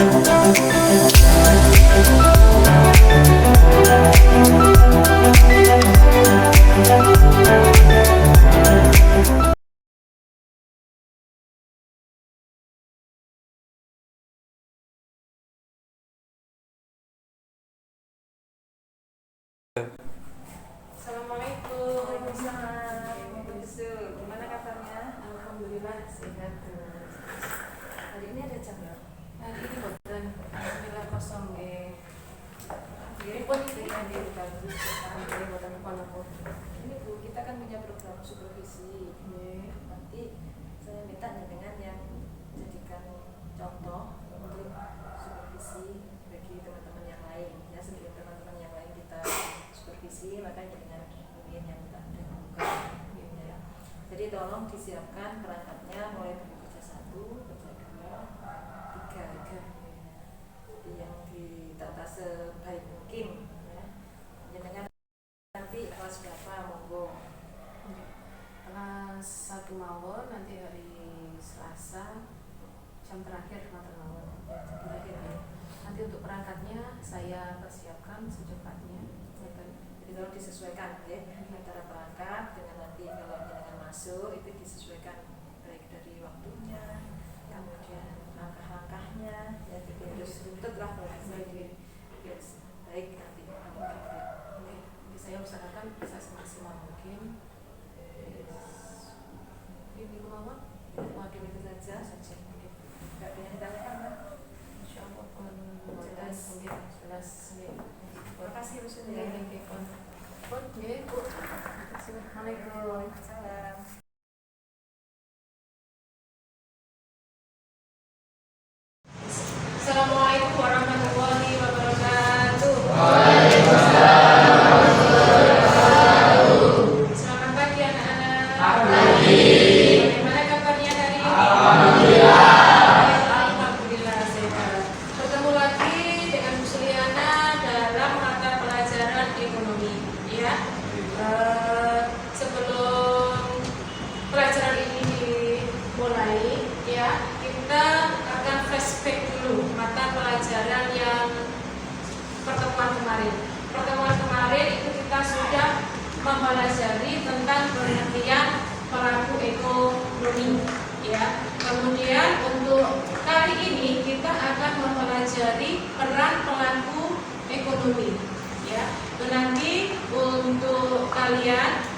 Assalamualaikum. Waalaikumsalam. Gimana kabarnya? Alhamdulillah sehat. Hari ini ada jam ya? Hari ini boten 9.0 nggih. Pripun iki di bagus sekali boten pun. Ini Bu, kita kan punya program supervisi. Nanti saya minta dengan yang jadikan contoh untuk supervisi bagi teman-teman yang lain. Ya, sebelum teman-teman yang lain kita supervisi, maka dengan mungkin yang tidak ada buka. Ya. Jadi tolong disiapkan perangkatnya mulai dari kerja 1, kerja 2, 3. Jadi yang ditata sebaik mungkin ya. Jangan nanti kelas berapa monggo. Kelas 1 mawon nanti hari Selasa jam terakhir mawon. Terakhir ya. Nanti untuk perangkatnya saya persiapkan secepatnya. Jadi kalau disesuaikan ya, antara perangkat dengan nanti kalau dengan masuk itu disesuaikan baik dari waktunya, kemudian langkah-langkahnya, ya jadi harus runtut lah kalau baik nanti. Nanti saya usahakan bisa semaksimal mungkin. Ini mawon Wakil itu saja. Tidak ada yang ditanyakan kan? insyaallah pun Jelas. jelas. Terima kasih Bu Suni. Ya, nggih pun. Pun nggih, Bu. Assalamualaikum. Salam. Assalamualaikum warahmatullahi wabarakatuh. Selamat pagi anak-anak. Bagaimana kabarnya hari ini? Alhamdulillah sehat. Bertemu lagi dengan Bu Suliana dalam mata pelajaran ekonomi. Ya. Sebelum pelajaran ini dimulai, ya, kita akan flashback dulu mata pelajaran yang pertemuan kemarin. Pertemuan kemarin itu kita sudah mempelajari tentang pengertian pelaku ekonomi, ya. Kemudian untuk kali ini kita akan mempelajari peran pelaku ekonomi, ya. Nanti untuk kalian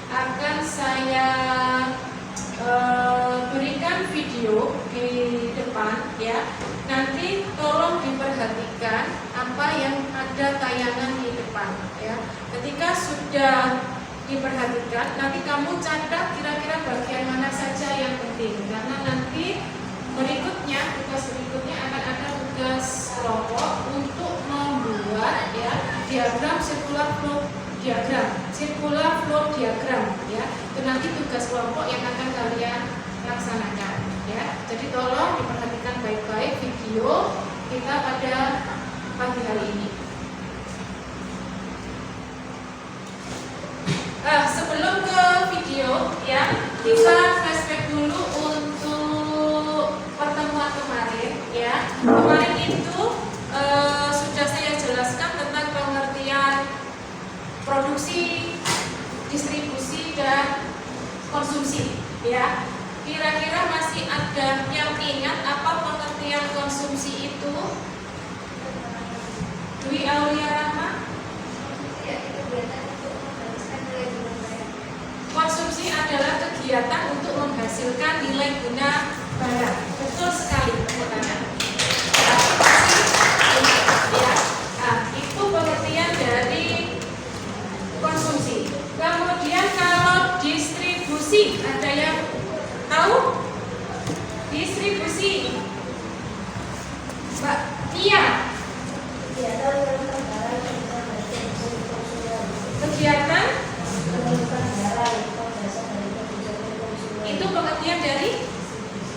akan saya berikan video di depan, ya. Nanti tolong diperhatikan apa yang ada tayangan di depan, ya. Ketika sudah diperhatikan, nanti kamu catat kira-kira bagian mana saja yang penting, karena nanti tugas berikutnya akan ada tugas kelompok untuk membuat, ya, diagram circular flow diagram, ya. Itu nanti tugas kelompok yang akan kalian laksanakan, ya. Jadi tolong diperhatikan baik-baik video kita pada pagi hari ini. Sebelum ke video, ya, kita flashback dulu untuk pertemuan kemarin, ya. Kemarin itu sudah saya jelaskan tentang pengertian produksi, distribusi, dan konsumsi, ya. Kira-kira masih ada yang ingat apa pengertian konsumsi itu? Dwi Aulia Rahma? Konsumsi adalah kegiatan untuk menghasilkan nilai guna barang. Betul sekali, tepuk tangan. Ya, itu pengertian dari konsumsi. Kemudian kalau distribusi, ada yang tahu? Distribusi, Mbak Tia. Kegiatan itu pengertian dari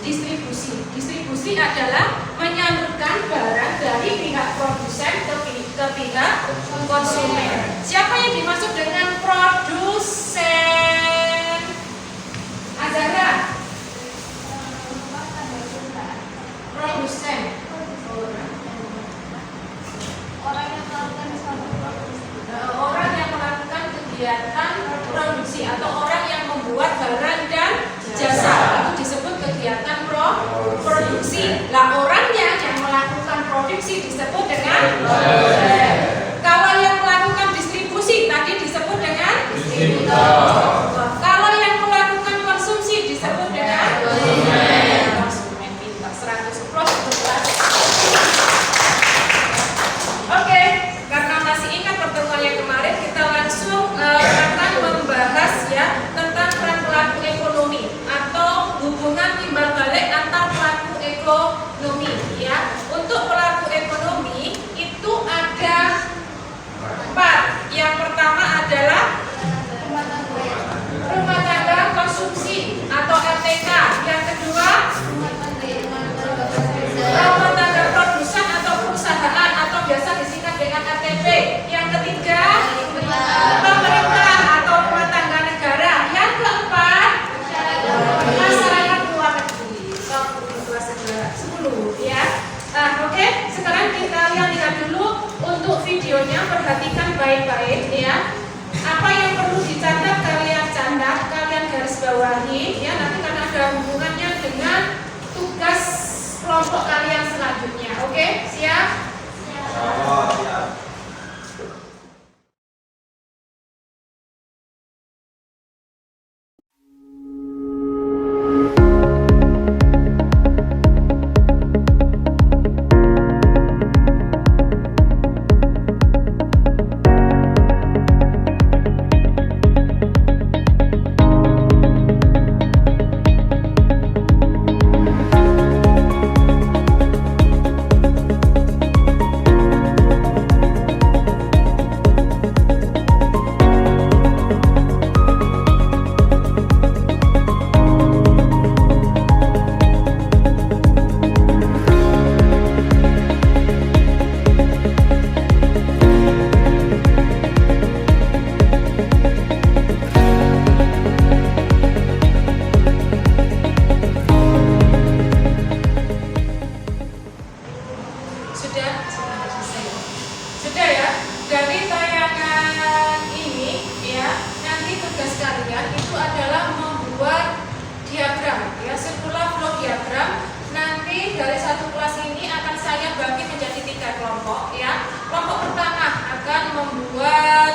distribusi. Distribusi adalah menyalurkan barang dari pihak produsen ke pihak konsumen. Siapa yang dimaksud dengan produsen? Azara. Produsen. produksi disebut dengan produsen. Kalau yang melakukan distribusi tadi disebut dengan distributor. Kalau yang melakukan konsumsi disebut dengan konsumen. Pintar 100 plus 11. Oke, karena masih ingat pertemuan yang kemarin, kita langsung akan membahas ya tentang peran pelaku ekonomi atau hubungan timbal balik antar pelaku ekonomi ya. Untuk pelaku ekonomi itu ada 4. Yang pertama adalah rumah tangga konsumsi atau RTK. Yang kedua rumah tangga produsen atau perusahaan atau biasa disingkat dengan RTP. Yang ketiga pemerintah atau rumah tangga negara. Yang keempat masyarakat luar negeri. Kelas 10 ya. Oke, sekarang kalian lihat dulu untuk videonya, perhatikan baik-baik ya. Apa yang perlu dicatat kalian catat, kalian garis bawahi ya, nanti kan ada hubungannya dengan tugas kelompok kalian selanjutnya. Oke, siap? Siap. Sudah ya. Dari tayangan ini ya, nanti tugas kalian itu adalah membuat diagram ya, circular flow diagram. Nanti dari satu kelas ini akan saya bagi menjadi 3 kelompok ya. Kelompok pertama akan membuat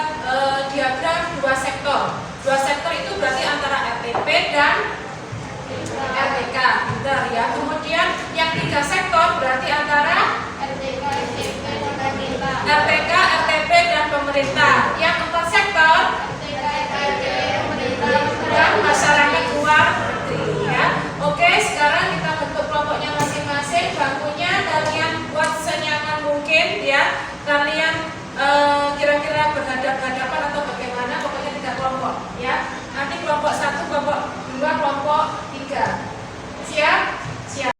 diagram 2 sektor. 2 sektor itu berarti antara RTP dan RTK, bentar ya. Kemudian yang 3 sektor berarti antara RTK, RTP dan pemerintah. Yang 4 sektor dan masyarakat luar negeri ya. Oke, sekarang kita bentuk kelompoknya masing-masing. Bangkunya kalian buat senyaman mungkin ya. Kalian kira-kira berhadapan-hadapan atau bagaimana? Pokoknya 3 kelompok ya. Nanti kelompok 1, kelompok 2, kelompok 3. Siap? Siap.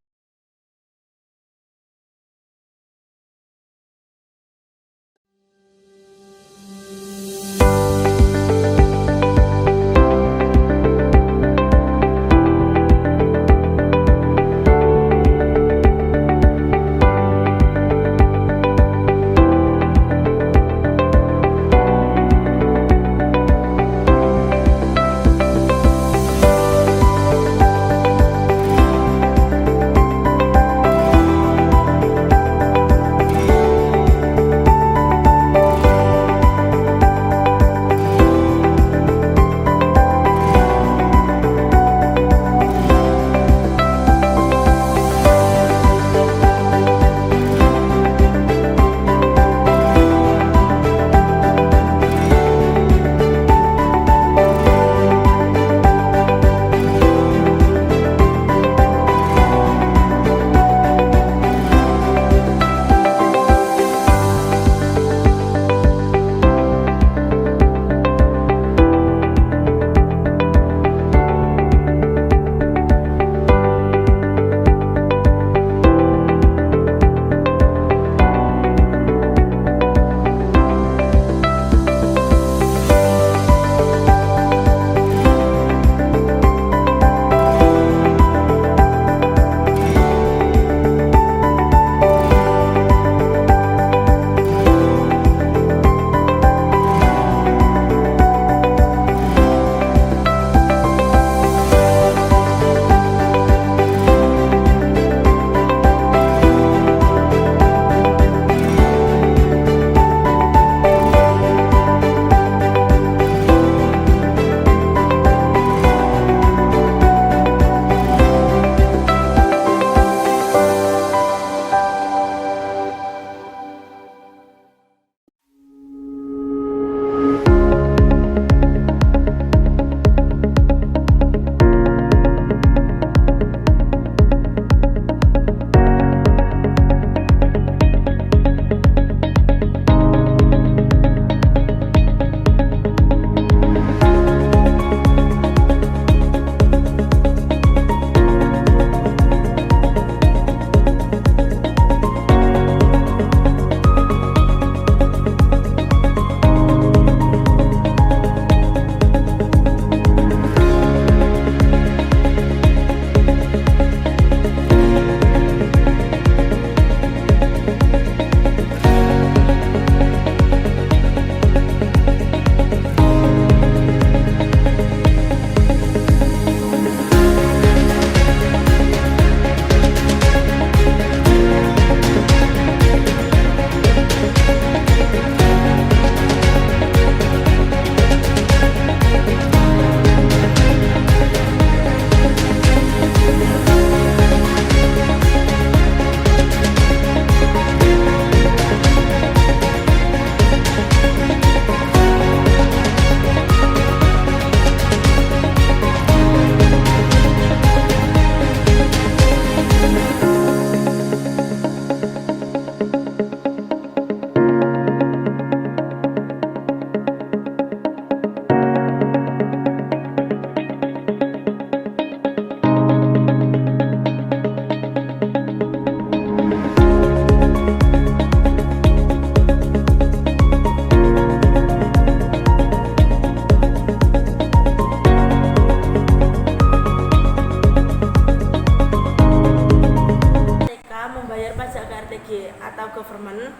ke RTG atau government,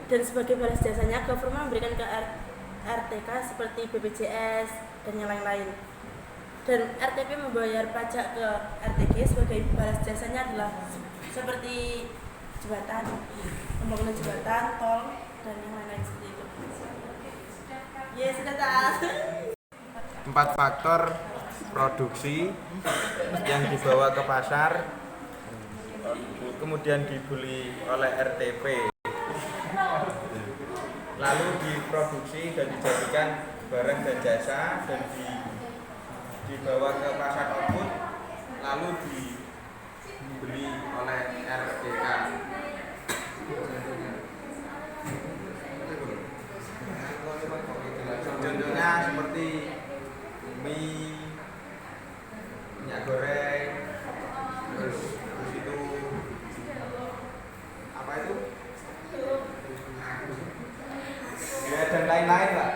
dan sebagai balas jasanya government memberikan ke RTK seperti BPJS dan yang lain-lain. Dan RTP membayar pajak ke RTG sebagai balas jasanya adalah seperti jembatan, pembangunan jembatan, tol, dan yang lain-lain seperti itu. Ya, sudah tahu. 4 faktor produksi yang dibawa ke pasar, kemudian dibeli oleh RTP, lalu diproduksi dan dijadikan barang dan jasa dan dibawa ke pasar output, lalu dibeli oleh RTK. Contohnya seperti mie, minyak goreng, terus itu apa itu? Ya, dan lain-lain lah.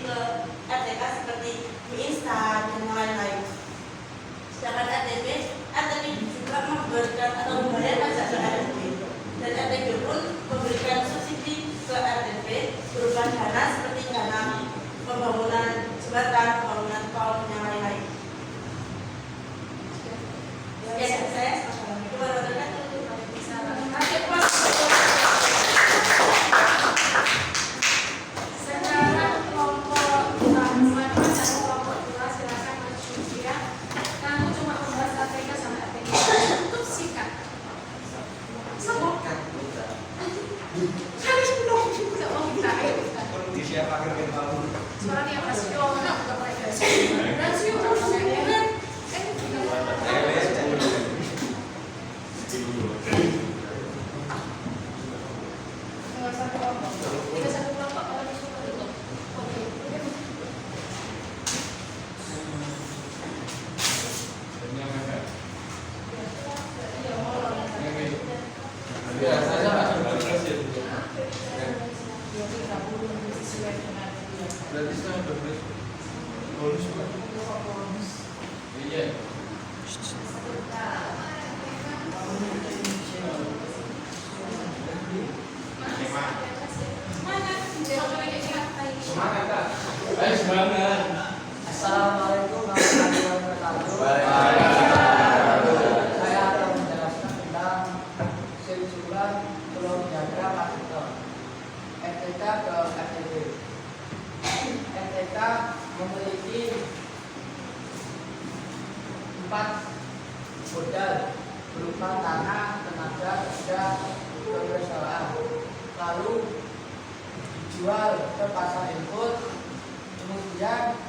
ke RTK seperti mie instan dan yang lain-lain. Sedangkan RTP juga memberikan atau membayar pajak ke RTP, dan RTP pun memberikan subsidi ke RTP berupa dana seperti dana pembangunan jembatan, pembangunan tol, dan yang lain-lain. Ya, saya sekarang kelompok 1 dan kelompok 2 silakan maju ya. Kamu cuma membahas ATK sama ATK. Cukup sikat. Sikat. Kalian belum juga mau kita kita. Disiapkan ke bawah. Suaranya rasional bukan mereka. Rasional bukan. Satu kelompok. Tiga satu kelompok kalau disuruh tutup. Oke. Assalamualaikum warahmatullahi wabarakatuh. Saya akan menjelaskan tentang silsilah Pulau Jagra Pasito, RTK ke RTP. RTK memiliki 4 modal berupa tanah, tenaga kerja, kebersamaan, lalu dijual ke pasar input, kemudian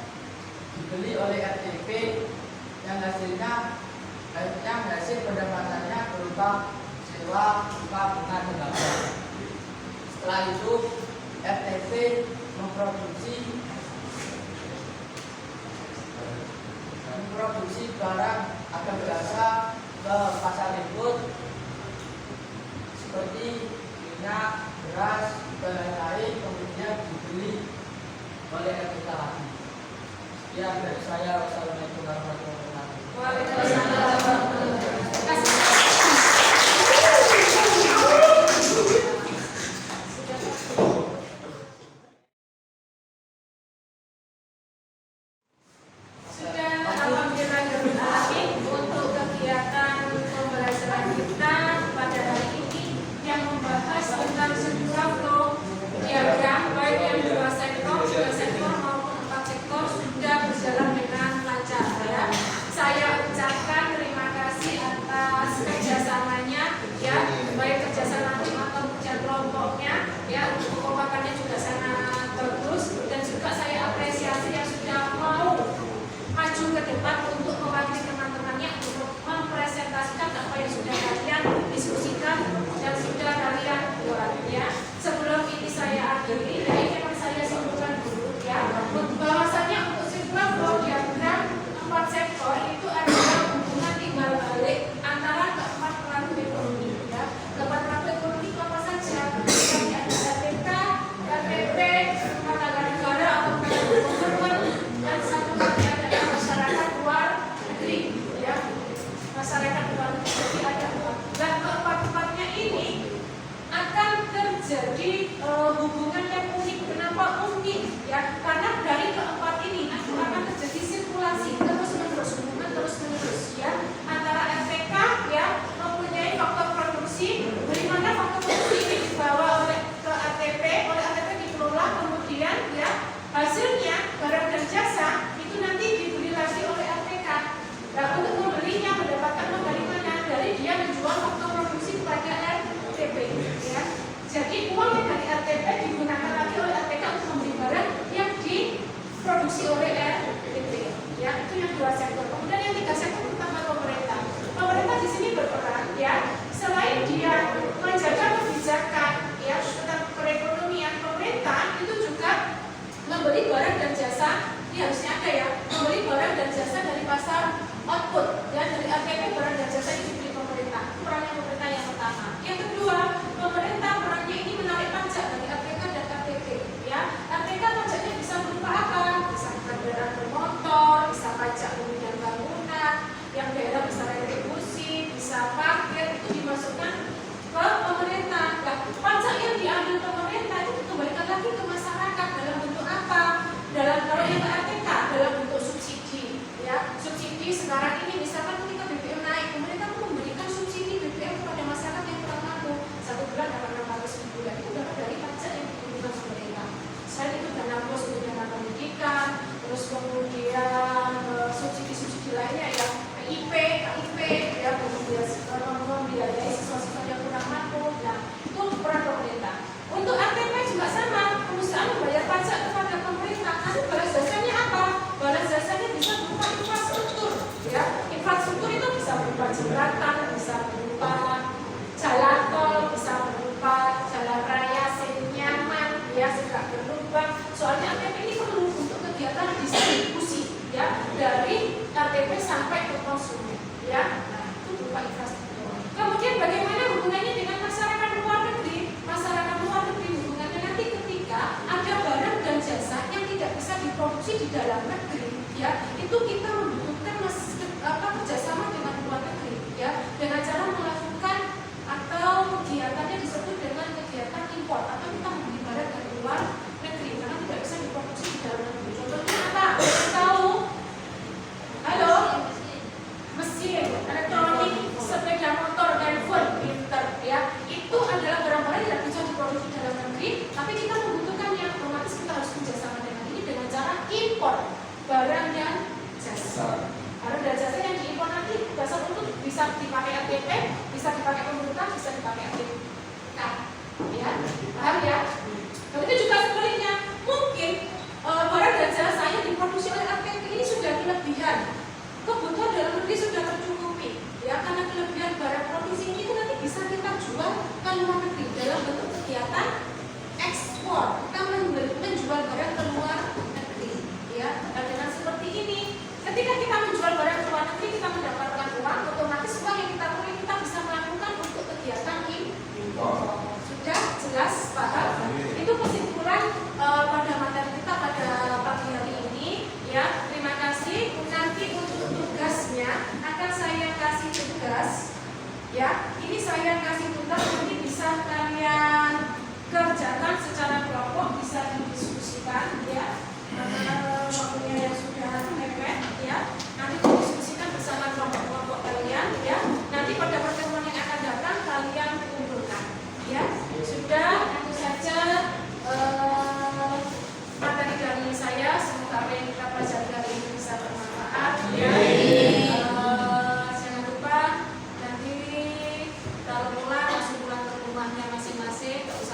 dibeli oleh RTP yang hasil pendapatannya berupa sewa, upah, bunga, dan laba. Setelah itu RTP memproduksi barang atau jasa ke pasar input seperti minyak, beras, dan lain-lain, kemudian dibeli oleh RTK lagi. Ya, dari saya. Wassalamualaikum warahmatullahi wabarakatuh. Waalaikumsalam. Sudah alhamdulillah untuk kegiatan pembelajaran kita pada hari ini yang membahas tentang sebuah flow diagram baik yang 2 sektor, 3 sektor maupun 4 sektor sudah berjalan dengan lancar ya. Saya ucapkan terima kasih atas kerjasamanya ya, baik kerjasama tim atau kerja kelompoknya ya, untuk kekompakannya juga sangat bagus, dan juga saya apresiasi yang sudah mau maju ke depan untuk mewakili teman-temannya untuk mempresentasikan apa yang sudah kalian diskusikan dan sudah kalian buat ya. Sebelum ini saya akhiri, ya ini akan saya simpulkan dulu ya, bahwasanya untuk sebuah flow diagram 4 sektor itu adalah hubungan timbal balik antara keempat pelaku ekonomi ya. Keempat pelaku ekonomi itu apa saja? Misalnya ada RTK, RTP, rumah tangga negara atau government, dan satu lagi adalah masyarakat luar negeri ya. Masyarakat luar negeri, jadi ada 4. Dan keempat-empatnya ini akan terjadi hubungan yang unik. Kenapa unik ya? Karena dari keempat ini akan terjadi sirkulasi terus-menerus, hubungan terus-menerus ya, antara RTK ya mempunyai faktor produksi, dari mana faktor produksi ini dibawa oleh ke ATP, oleh ATP dikelola, kemudian ya hasilnya barang dan jasa itu nanti dibeli lagi oleh RTK. Nah, untuk membelinya mendapatkan uang dari mana? Dari dia menjual faktor produksi kepada RTP ya. Jadi uang yang dari RTP digunakan lagi oleh RTK untuk membeli barang yang diproduksi oleh RTP ya. Itu yang 2 sektor. Kemudian yang 3 sektor utama pemerintah. Pemerintah di sini berperan ya, selain dia menjaga kebijakan ya tentang perekonomian, pemerintah itu juga membeli barang dan jasa. Ini harusnya ada ya, membeli barang dan jasa dari pasar output dan dari RTP barang dan jasa ini dibeli pemerintah. Perannya pemerintah yang pertama. Yang kedua, pemerintah perannya ini menarik pajak dari RTK dan KTP ya. RTK pajaknya bisa berupa apa?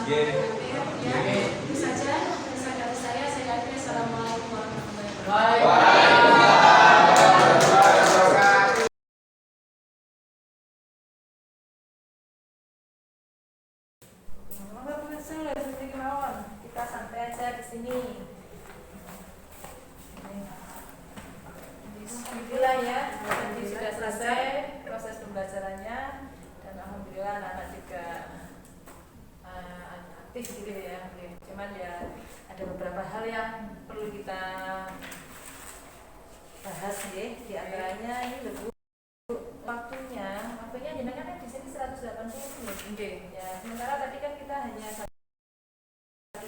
Nggih. Ya, itu saja dari saya. Saya akhiri. Assalamualaikum warahmatullahi wabarakatuh. Baik. Monggo pemirsa, seperti kemauan kita santai aja di sini. Alhamdulillah ya, tadi sudah selesai proses pembelajarannya dan alhamdulillah anak-anak juga aktif gitu ya. Cuman ya ada beberapa hal yang perlu kita bahas ya. Di antaranya ini lebih waktunya jenengan di sini 180 menit. Ya, sementara tadi kan kita hanya 1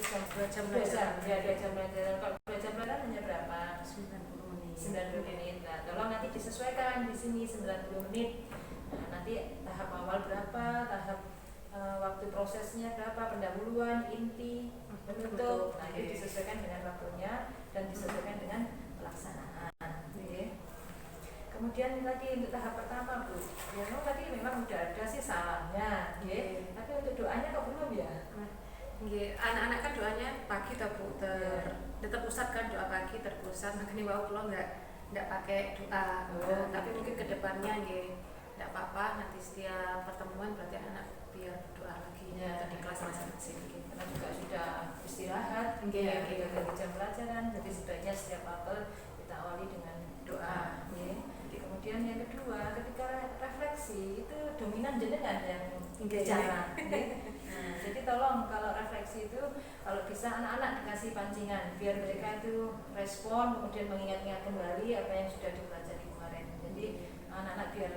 jam, 2 jam belajar. Ya, 2 jam belajar. Kalau 2 jam belajar hanya berapa? 90 menit. Nah, tolong nanti disesuaikan di sini 90 menit. Nah, nanti tahap awal berapa, tahap waktu prosesnya berapa, pendahuluan, inti, penutup. Nah, itu disesuaikan dengan waktunya dan disesuaikan dengan pelaksanaan. Okay. Kemudian tadi untuk tahap pertama Bu, ya tadi memang udah ada sih salahnya, okay. Tapi untuk doanya kok belum ya? Anak-anak kan doanya pagi tak Bu, terpusat kan doa pagi terpusat, makanya wow kalau nggak pakai doa, tapi mungkin kedepannya nggak apa-apa, nanti setiap pertemuan berarti anak biar berdoa lagi Ya, di kelas masing-masing. Karena juga sudah istirahat, Iya, dari jam pelajaran, jadi sebaiknya setiap apel kita awali dengan doa. Kemudian yang kedua, ketika refleksi itu dominan jenengan yang bicara. Nah, jadi tolong kalau refleksi itu kalau bisa anak-anak dikasih pancingan biar mereka itu respon kemudian mengingat-ingat kembali apa yang sudah dipelajari kemarin. Jadi anak-anak biar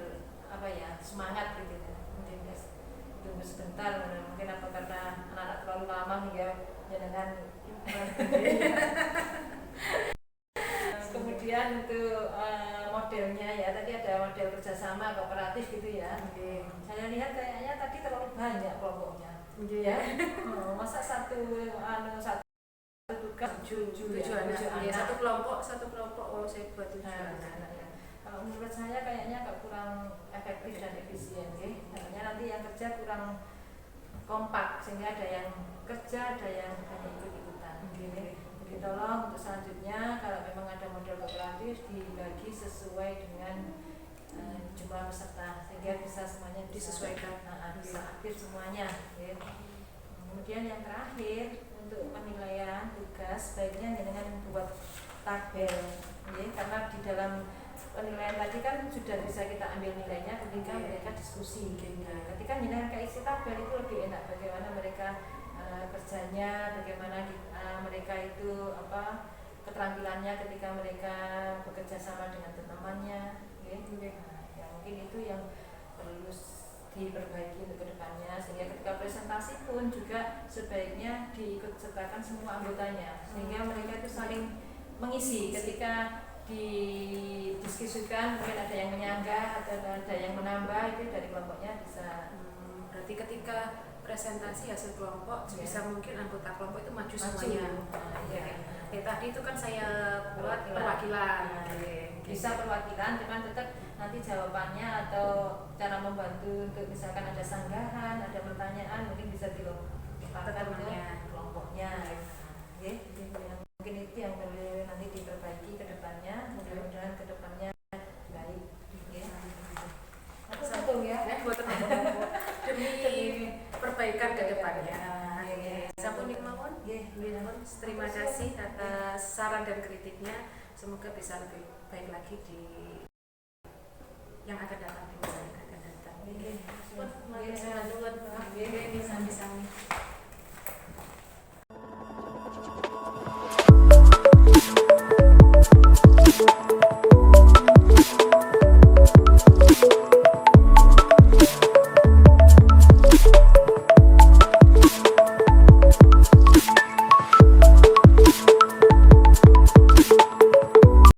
apa ya semangat gitu. Mungkin tunggu sebentar, mungkin apa karena anak-anak terlalu lama hingga jenengan. Kemudian untuk modelnya ya tadi ada model kerjasama kooperatif gitu ya. Saya lihat kayaknya tadi terlalu banyak kelompoknya. Ya. Masa satu tugas tujuh anak. Satu kelompok saya buat 7 anak. Kalau menurut saya kayaknya agak kurang efektif dan efisien ya. Makanya nanti yang kerja kurang kompak sehingga ada yang kerja, ada yang hanya ikut-ikutan. Jadi tolong untuk selanjutnya kalau memang ada model kooperatif dibagi sesuai dengan jumlah peserta sehingga bisa semuanya Disesuaikan. Bisa aktif semuanya. Ya. Kemudian yang terakhir untuk penilaian tugas baiknya dengan membuat tabel, ya, karena di dalam penilaian tadi kan sudah bisa kita ambil nilainya ketika mereka diskusi. Nah, ketika jenengan isi tabel itu lebih enak bagaimana mereka kerjanya, bagaimana mereka itu keterampilannya ketika mereka bekerja sama dengan teman-temannya. Ya, mungkin itu yang perlu diperbaiki untuk kedepannya sehingga ketika presentasi pun juga sebaiknya diikut sertakan semua anggotanya sehingga mereka itu saling mengisi ketika didiskusikan mungkin ada yang menyanggah atau ada yang menambah itu dari kelompoknya bisa. Berarti ketika presentasi hasil kelompok bisa mungkin anggota kelompok itu maju semuanya. Tadi itu kan saya buat perwakilan. Bisa perwakilan, cuman tetap nanti jawabannya atau cara membantu untuk misalkan ada sanggahan, ada pertanyaan mungkin bisa dilompatkan ke kelompoknya. Mungkin itu yang perlu nanti diperbaiki ke depannya, mudah-mudahan ke depannya baik. Aku satu ya. Demi perbaikan ke depannya. Sampun mawon. Terima kasih atas saran dan kritiknya. Semoga bisa lebih baik lagi di yang akan datang di masa yang akan datang. Oke, bisa.